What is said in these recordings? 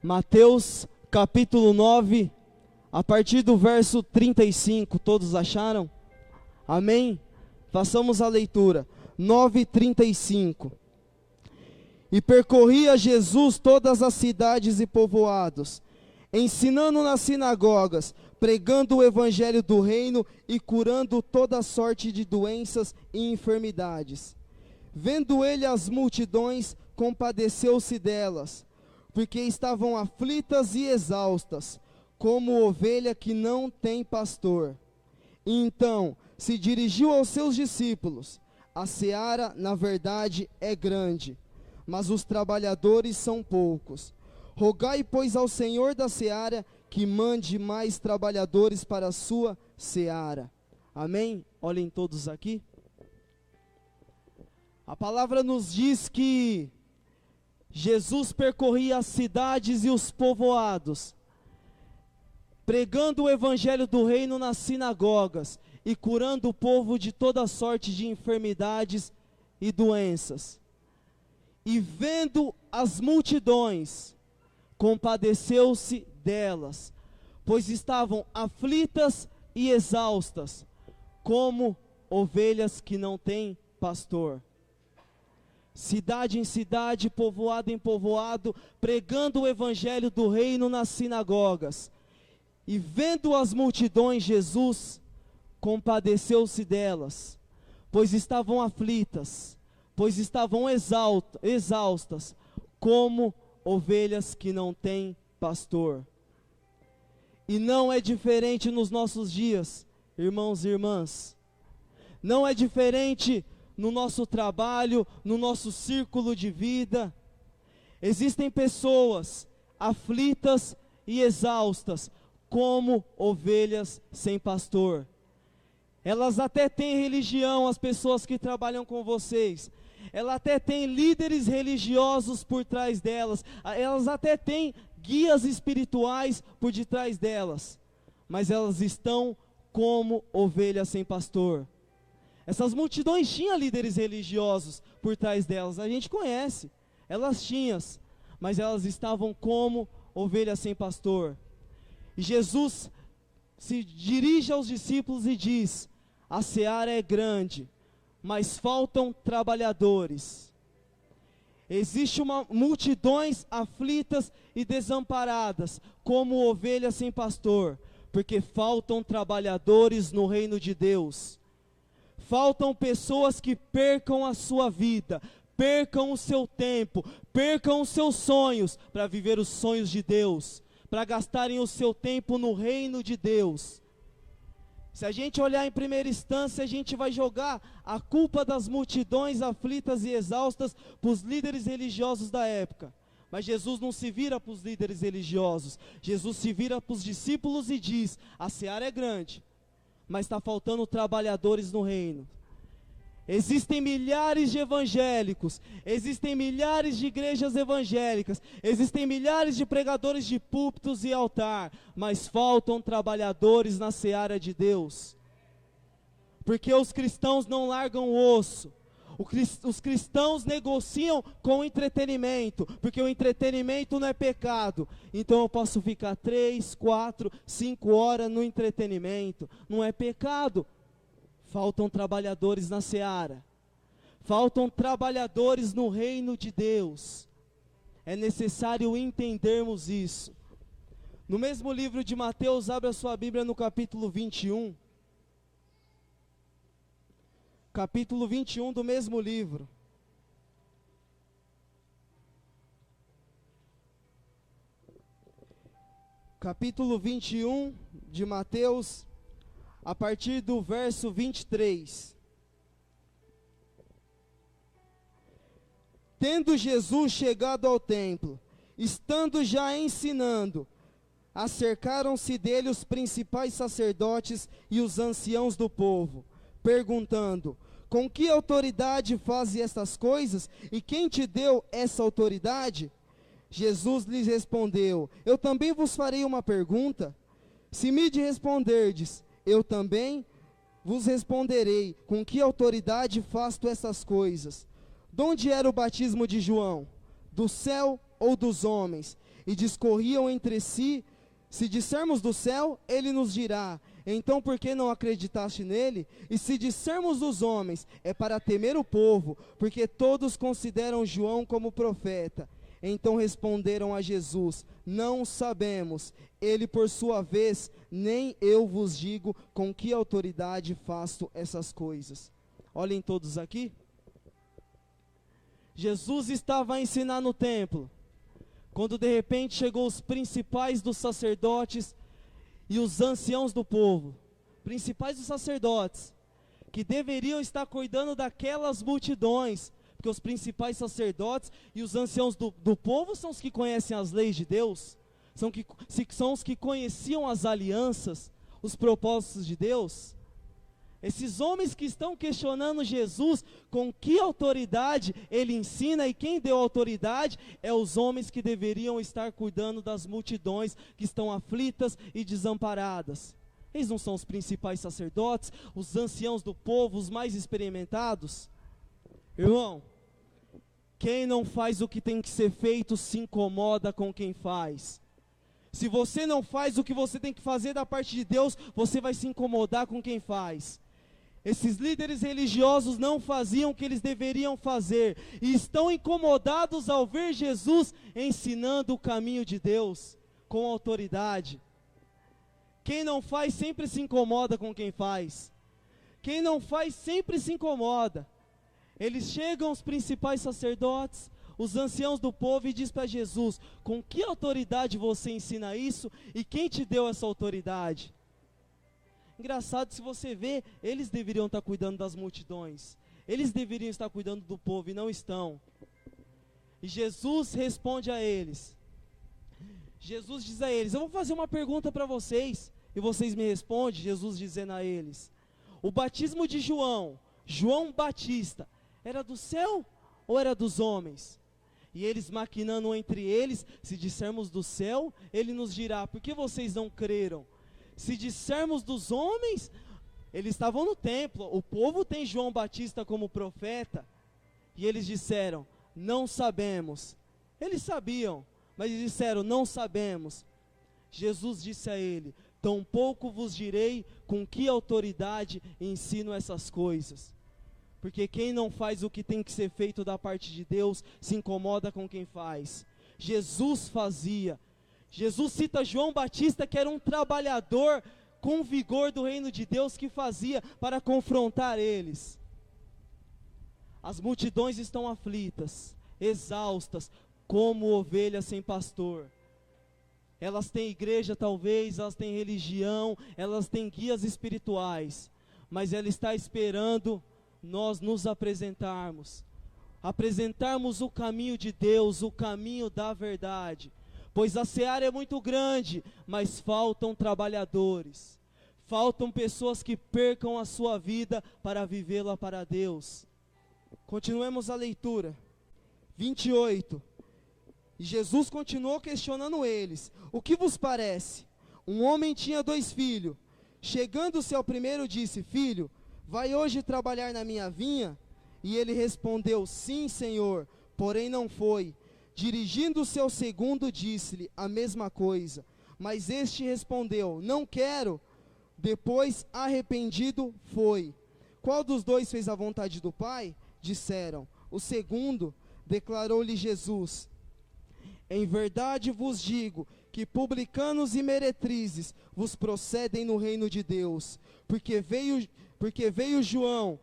Mateus capítulo 9, a partir do verso 35, todos acharam? Amém? Façamos a leitura. 9:35. E percorria Jesus todas as cidades e povoados, ensinando nas sinagogas, pregando o evangelho do reino e curando toda sorte de doenças e enfermidades. Vendo ele as multidões, compadeceu-se delas, porque estavam aflitas e exaustas, como ovelha que não tem pastor. E então se dirigiu aos seus discípulos: a seara, na verdade, é grande, mas os trabalhadores são poucos. Rogai, pois, ao Senhor da seara que mande mais trabalhadores para a sua seara. Amém? Olhem todos aqui. A palavra nos diz que Jesus percorria as cidades e os povoados, pregando o evangelho do reino nas sinagogas e curando o povo de toda sorte de enfermidades e doenças. E vendo as multidões, compadeceu-se delas, pois estavam aflitas e exaustas, como ovelhas que não têm pastor. Cidade em cidade, povoado em povoado, pregando o evangelho do reino nas sinagogas. E vendo as multidões, Jesus compadeceu-se delas, pois estavam aflitas, pois estavam exaustas, como ovelhas que não têm pastor. E não é diferente nos nossos dias, irmãos e irmãs. Não é diferente no nosso trabalho, no nosso círculo de vida. Existem pessoas aflitas e exaustas, como ovelhas sem pastor. Elas até têm religião, as pessoas que trabalham com vocês. Elas até têm líderes religiosos por trás delas. Elas até têm guias espirituais por detrás delas. Mas elas estão como ovelhas sem pastor. Essas multidões tinham líderes religiosos por trás delas, a gente conhece, elas tinham, mas elas estavam como ovelhas sem pastor. E Jesus se dirige aos discípulos e diz: a seara é grande, mas faltam trabalhadores. Existem multidões aflitas e desamparadas, como ovelhas sem pastor, porque faltam trabalhadores no reino de Deus. Faltam pessoas que percam a sua vida, percam o seu tempo, percam os seus sonhos para viver os sonhos de Deus, para gastarem o seu tempo no reino de Deus. Se a gente olhar em primeira instância, a gente vai jogar a culpa das multidões aflitas e exaustas para os líderes religiosos da época. Mas Jesus não se vira para os líderes religiosos, Jesus se vira para os discípulos e diz: a seara é grande, mas está faltando trabalhadores no reino. Existem milhares de evangélicos, existem milhares de igrejas evangélicas, existem milhares de pregadores de púlpitos e altar, mas faltam trabalhadores na seara de Deus. Porque os cristãos não largam o osso. Os cristãos negociam com o entretenimento, porque o entretenimento não é pecado. Então eu posso ficar 3, 4, 5 horas no entretenimento, não é pecado. Faltam trabalhadores na seara, faltam trabalhadores no reino de Deus. É necessário entendermos isso. No mesmo livro de Mateus, abra sua Bíblia no capítulo 21. Capítulo 21 do mesmo livro. Capítulo 21 de Mateus, a partir do verso 23. Tendo Jesus chegado ao templo, estando já ensinando, acercaram-se dele os principais sacerdotes e os anciãos do povo, perguntando: com que autoridade fazes estas coisas? E quem te deu essa autoridade? Jesus lhes respondeu: eu também vos farei uma pergunta. Se me responderdes, eu também vos responderei: com que autoridade fazes tu essas coisas? De onde era o batismo de João? Do céu ou dos homens? E discorriam entre si: se dissermos do céu, ele nos dirá: então por que não acreditaste nele? E se dissermos dos homens, é para temer o povo, porque todos consideram João como profeta. Então responderam a Jesus: não sabemos. Ele, por sua vez: nem eu vos digo com que autoridade faço essas coisas. Olhem todos aqui. Jesus estava a ensinar no templo, quando de repente chegou os principais dos sacerdotes e os anciãos do povo. Principais dos sacerdotes, que deveriam estar cuidando daquelas multidões, porque os principais sacerdotes e os anciãos do povo são os que conhecem as leis de Deus, são os que conheciam as alianças, os propósitos de Deus. Esses homens que estão questionando Jesus, com que autoridade ele ensina, e quem deu autoridade, é os homens que deveriam estar cuidando das multidões que estão aflitas e desamparadas. Eles não são os principais sacerdotes, os anciãos do povo, os mais experimentados? Irmão, quem não faz o que tem que ser feito se incomoda com quem faz. Se você não faz o que você tem que fazer da parte de Deus, você vai se incomodar com quem faz. Esses líderes religiosos não faziam o que eles deveriam fazer, e estão incomodados ao ver Jesus ensinando o caminho de Deus, com autoridade. Quem não faz sempre se incomoda com quem faz. Quem não faz sempre se incomoda. Eles chegam, os principais sacerdotes, os anciãos do povo, e diz para Jesus: com que autoridade você ensina isso, e quem te deu essa autoridade? Engraçado, se você vê, eles deveriam estar cuidando das multidões, eles deveriam estar cuidando do povo, e não estão. E Jesus responde a eles. Jesus diz a eles: eu vou fazer uma pergunta para vocês, e vocês me respondem. Jesus dizendo a eles: o batismo de João Batista, era do céu ou era dos homens? E eles, maquinando entre eles: se dissermos do céu, ele nos dirá: por que vocês não creram? Se dissermos dos homens, eles estavam no templo, o povo tem João Batista como profeta, e eles disseram: não sabemos. Eles sabiam, mas eles disseram: não sabemos. Jesus disse a ele: tampouco vos direi com que autoridade ensino essas coisas. Porque quem não faz o que tem que ser feito da parte de Deus, se incomoda com quem faz. Jesus fazia. Jesus cita João Batista, que era um trabalhador com vigor do reino de Deus, que fazia para confrontar eles. As multidões estão aflitas, exaustas, como ovelhas sem pastor. Elas têm igreja talvez, elas têm religião, elas têm guias espirituais, mas ela está esperando nós nos apresentarmos o caminho de Deus, o caminho da verdade. Pois a seara é muito grande, mas faltam trabalhadores. Faltam pessoas que percam a sua vida para vivê-la para Deus. Continuemos a leitura. 28. E Jesus continuou questionando eles: o que vos parece? Um homem tinha 2 filhos. Chegando-se ao primeiro, disse: filho, vai hoje trabalhar na minha vinha? E ele respondeu: sim, Senhor, porém não foi. Dirigindo-se ao segundo, disse-lhe a mesma coisa. Mas este respondeu: não quero. Depois, arrependido, foi. Qual dos 2 fez a vontade do Pai? Disseram: o segundo. Declarou-lhe Jesus: em verdade vos digo que publicanos e meretrizes vos procedem no reino de Deus. Porque veio João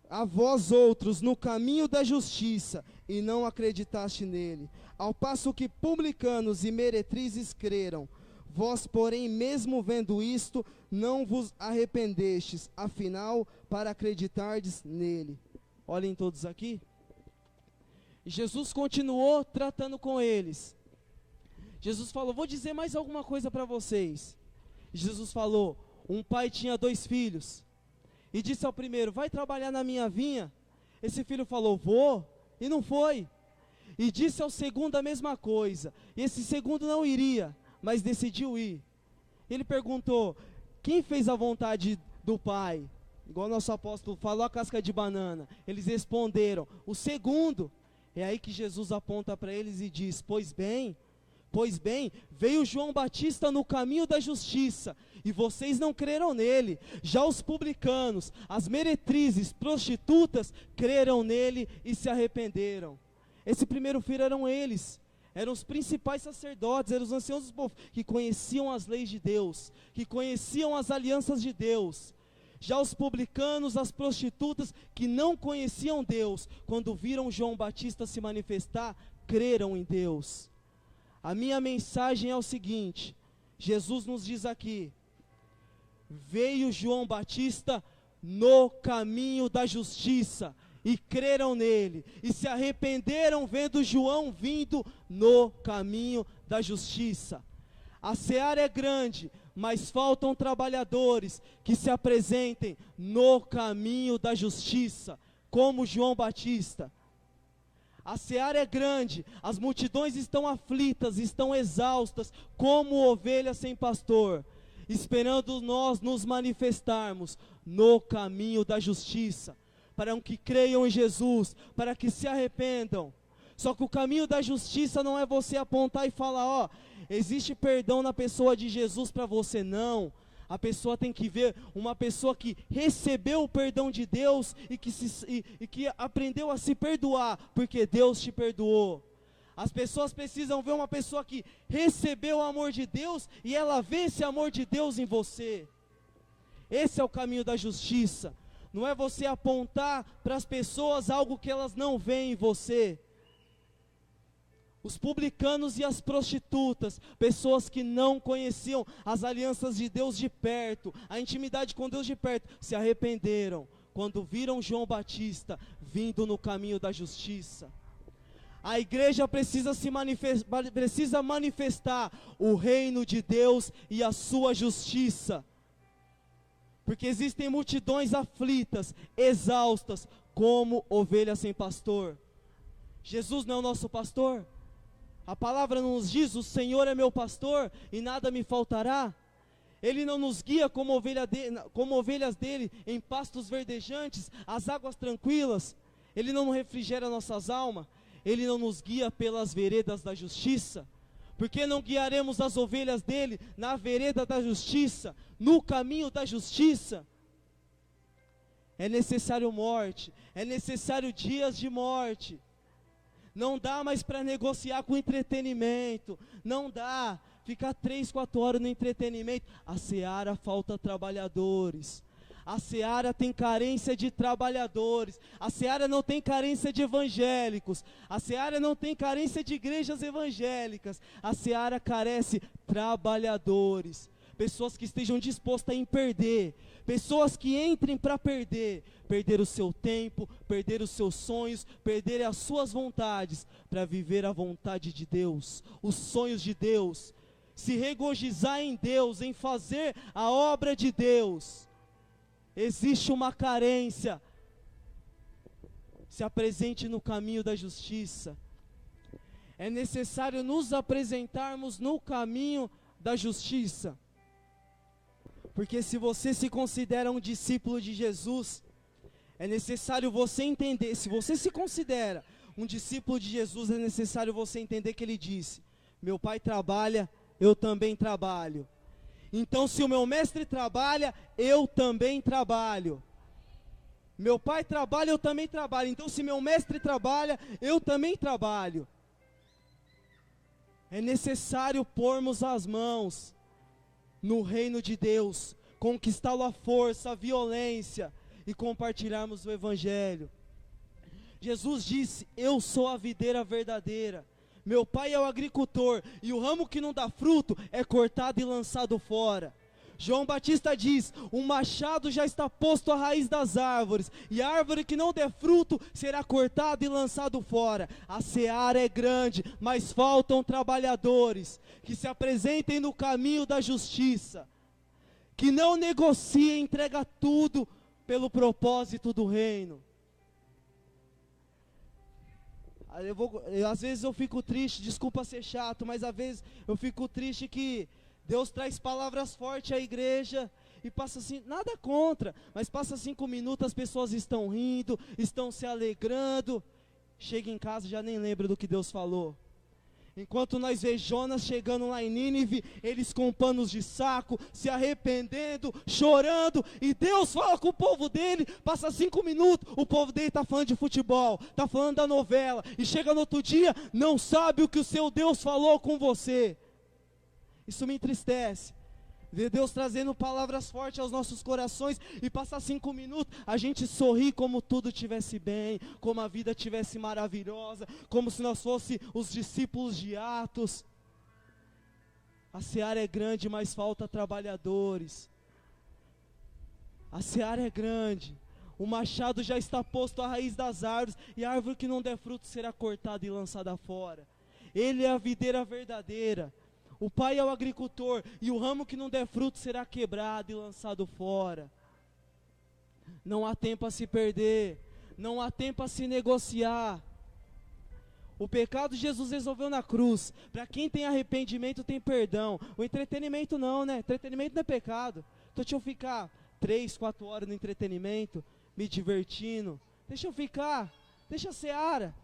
a vós outros no caminho da justiça, e não acreditaste nele. Ao passo que publicanos e meretrizes creram. Vós, porém, mesmo vendo isto, não vos arrependestes, afinal, para acreditardes nele. Olhem todos aqui. E Jesus continuou tratando com eles. Jesus falou: vou dizer mais alguma coisa para vocês. E Jesus falou: um pai tinha 2 filhos. E disse ao primeiro: vai trabalhar na minha vinha? Esse filho falou: vou, e não foi. E disse ao segundo a mesma coisa. E esse segundo não iria, mas decidiu ir. Ele perguntou: quem fez a vontade do Pai? Igual nosso apóstolo falou, a casca de banana. Eles responderam: o segundo. É aí que Jesus aponta para eles e diz: pois bem, Pois bem, veio João Batista no caminho da justiça, e vocês não creram nele. Já os publicanos, as meretrizes, prostitutas, creram nele e se arrependeram. Esse primeiro filho eram eles, eram os principais sacerdotes, eram os anciãos do povo, que conheciam as leis de Deus, que conheciam as alianças de Deus. Já os publicanos, as prostitutas, que não conheciam Deus, quando viram João Batista se manifestar, creram em Deus. A minha mensagem é o seguinte: Jesus nos diz aqui, veio João Batista no caminho da justiça, e creram nele, e se arrependeram vendo João vindo no caminho da justiça. A seara é grande, mas faltam trabalhadores que se apresentem no caminho da justiça, como João Batista. A seara é grande, as multidões estão aflitas, estão exaustas, como ovelhas sem pastor, esperando nós nos manifestarmos no caminho da justiça, para que creiam em Jesus, para que se arrependam. Só que o caminho da justiça não é você apontar e falar, ó, existe perdão na pessoa de Jesus para você, não. A pessoa tem que ver uma pessoa que recebeu o perdão de Deus e que aprendeu a se perdoar, porque Deus te perdoou. As pessoas precisam ver uma pessoa que recebeu o amor de Deus e ela vê esse amor de Deus em você. Esse é o caminho da justiça. Não é você apontar para as pessoas algo que elas não veem em você. Os publicanos e as prostitutas, pessoas que não conheciam as alianças de Deus de perto, a intimidade com Deus de perto, se arrependeram quando viram João Batista vindo no caminho da justiça. A igreja precisa manifestar o reino de Deus e a sua justiça, porque existem multidões aflitas, exaustas, como ovelhas sem pastor. Jesus não é o nosso pastor? A palavra nos diz, o Senhor é meu pastor e nada me faltará. Ele não nos guia como ovelhas dele em pastos verdejantes, as águas tranquilas. Ele não refrigera nossas almas. Ele não nos guia pelas veredas da justiça. Por que não guiaremos as ovelhas dele na vereda da justiça, no caminho da justiça? É necessário morte, é necessário dias de morte. Não dá mais para negociar com entretenimento, não dá, ficar 3, 4 horas no entretenimento. A seara falta trabalhadores, a seara tem carência de trabalhadores, a seara não tem carência de evangélicos, a seara não tem carência de igrejas evangélicas, a seara carece de trabalhadores, pessoas que estejam dispostas em perder, pessoas que entrem para perder o seu tempo, perder os seus sonhos, perder as suas vontades, para viver a vontade de Deus, os sonhos de Deus, se regozijar em Deus, em fazer a obra de Deus. Existe uma carência, se apresente no caminho da justiça. É necessário nos apresentarmos no caminho da justiça. Porque se você se considera um discípulo de Jesus, é necessário você entender, se você se considera um discípulo de Jesus, é necessário você entender que ele disse, meu Pai trabalha, eu também trabalho. Então se o meu mestre trabalha, eu também trabalho. Meu Pai trabalha, eu também trabalho. Então se meu mestre trabalha, eu também trabalho. É necessário pormos as mãos no reino de Deus, conquistá-lo à força, à violência, e compartilharmos o Evangelho. Jesus disse, eu sou a videira verdadeira, meu Pai é o agricultor, e o ramo que não dá fruto é cortado e lançado fora. João Batista diz, o machado já está posto à raiz das árvores, e a árvore que não der fruto será cortada e lançado fora. A seara é grande, mas faltam trabalhadores, que se apresentem no caminho da justiça, que não negociem, entrega tudo pelo propósito do reino. Às vezes eu fico triste, desculpa ser chato, mas às vezes eu fico triste que Deus traz palavras fortes à igreja e passa assim, nada contra, mas passa 5 minutos, as pessoas estão rindo, estão se alegrando, chega em casa e já nem lembra do que Deus falou. Enquanto nós vemos Jonas chegando lá em Nínive, eles com panos de saco, se arrependendo, chorando, e Deus fala com o povo dele, passa 5 minutos, o povo dele está falando de futebol, está falando da novela, e chega no outro dia, não sabe o que o seu Deus falou com você. Isso me entristece. Ver Deus trazendo palavras fortes aos nossos corações e passar 5 minutos, a gente sorrir como tudo estivesse bem, como a vida estivesse maravilhosa, como se nós fossemos os discípulos de Atos. A seara é grande, mas falta trabalhadores. A seara é grande, o machado já está posto à raiz das árvores, e a árvore que não der fruto será cortada e lançada fora. Ele é a videira verdadeira. O pai é o agricultor, e o ramo que não der fruto será quebrado e lançado fora. Não há tempo a se perder, não há tempo a se negociar. O pecado Jesus resolveu na cruz. Para quem tem arrependimento tem perdão. O entretenimento não, né? Entretenimento não é pecado. Então deixa eu ficar 3, 4 horas no entretenimento, me divertindo. Deixa eu ficar, deixa a seara.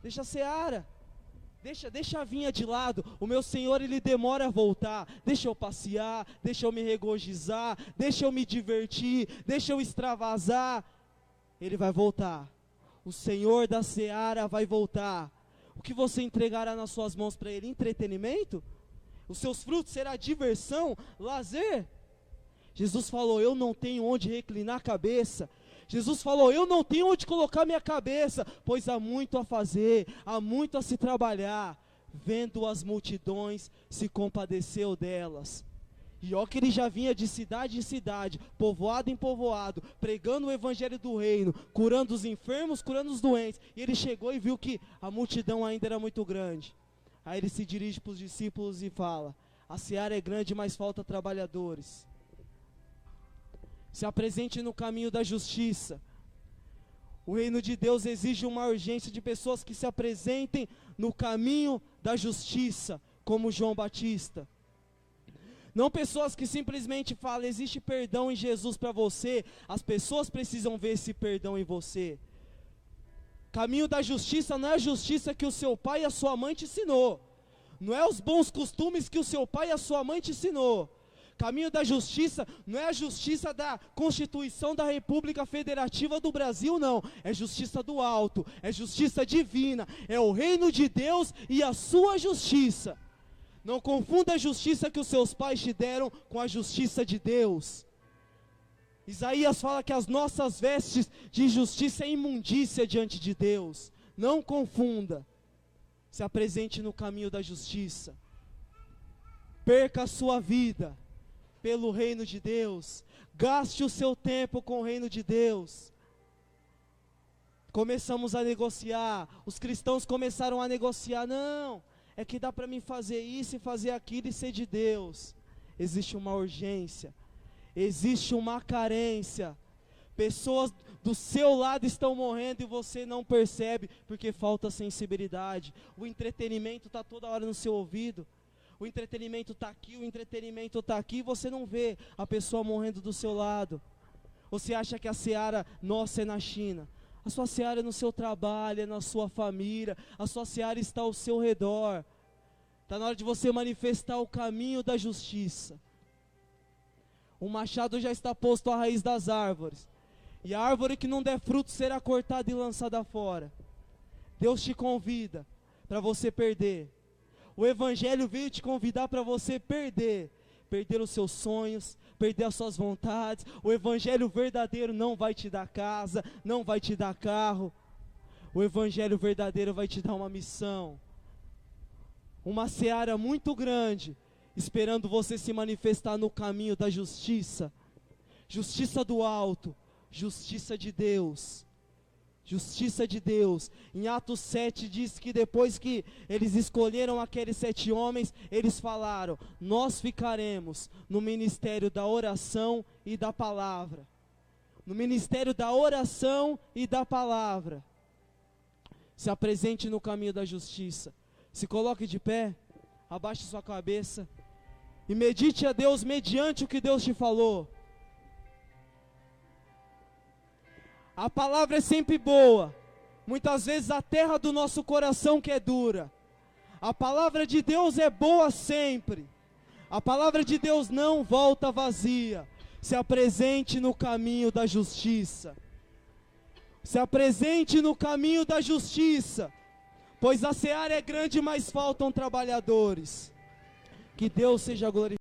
Deixa a vinha de lado. O meu Senhor, Ele demora a voltar. Deixa eu passear, deixa eu me regozijar, deixa eu me divertir, deixa eu extravasar. Ele vai voltar. O Senhor da seara vai voltar. O que você entregará nas suas mãos para Ele? Entretenimento? Os seus frutos será diversão, lazer? Jesus falou, eu não tenho onde reclinar a cabeça. Jesus falou, eu não tenho onde colocar minha cabeça, pois há muito a fazer, há muito a se trabalhar. Vendo as multidões, se compadeceu delas. E ó que ele já vinha de cidade em cidade, povoado em povoado, pregando o evangelho do reino, curando os enfermos, curando os doentes. E ele chegou e viu que a multidão ainda era muito grande. Aí ele se dirige para os discípulos e fala, a seara é grande, mas falta trabalhadores. Se apresente no caminho da justiça. O reino de Deus exige uma urgência de pessoas que se apresentem no caminho da justiça, como João Batista. Não pessoas que simplesmente falam, existe perdão em Jesus para você. As pessoas precisam ver esse perdão em você. Caminho da justiça não é a justiça que o seu pai e a sua mãe te ensinou. Não é os bons costumes que o seu pai e a sua mãe te ensinou. Caminho da justiça não é a justiça da Constituição da República Federativa do Brasil, não. É justiça do alto, é justiça divina, é o reino de Deus e a sua justiça. Não confunda a justiça que os seus pais te deram com a justiça de Deus. Isaías fala que as nossas vestes de justiça é imundícia diante de Deus. Não confunda. Se apresente no caminho da justiça. Perca a sua vida pelo reino de Deus. Gaste o seu tempo com o reino de Deus. Começamos a negociar. Os cristãos começaram a negociar. Não, é que dá para mim fazer isso e fazer aquilo e ser de Deus. Existe uma urgência. Existe uma carência. Pessoas do seu lado estão morrendo e você não percebe porque falta sensibilidade. O entretenimento está toda hora no seu ouvido. O entretenimento está aqui, o entretenimento está aqui, e você não vê a pessoa morrendo do seu lado. Você acha que a seara nossa é na China. A sua seara é no seu trabalho, é na sua família, a sua seara está ao seu redor. Está na hora de você manifestar o caminho da justiça. O machado já está posto à raiz das árvores, e a árvore que não der fruto será cortada e lançada fora. Deus te convida para você perder. O Evangelho veio te convidar para você perder os seus sonhos, perder as suas vontades. O Evangelho verdadeiro não vai te dar casa, não vai te dar carro. O Evangelho verdadeiro vai te dar uma missão. Uma seara muito grande, esperando você se manifestar no caminho da justiça. Justiça do alto, justiça de Deus. Justiça de Deus. Em Atos 7 diz que depois que eles escolheram aqueles 7 homens, eles falaram, nós ficaremos no ministério da oração e da palavra. No ministério da oração e da palavra. Se apresente no caminho da justiça. Se coloque de pé, abaixe sua cabeça e medite a Deus mediante o que Deus te falou. A palavra é sempre boa. Muitas vezes a terra do nosso coração que é dura. A palavra de Deus é boa sempre. A palavra de Deus não volta vazia. Se apresente no caminho da justiça. Se apresente no caminho da justiça. Pois a seara é grande, mas faltam trabalhadores. Que Deus seja glorificado.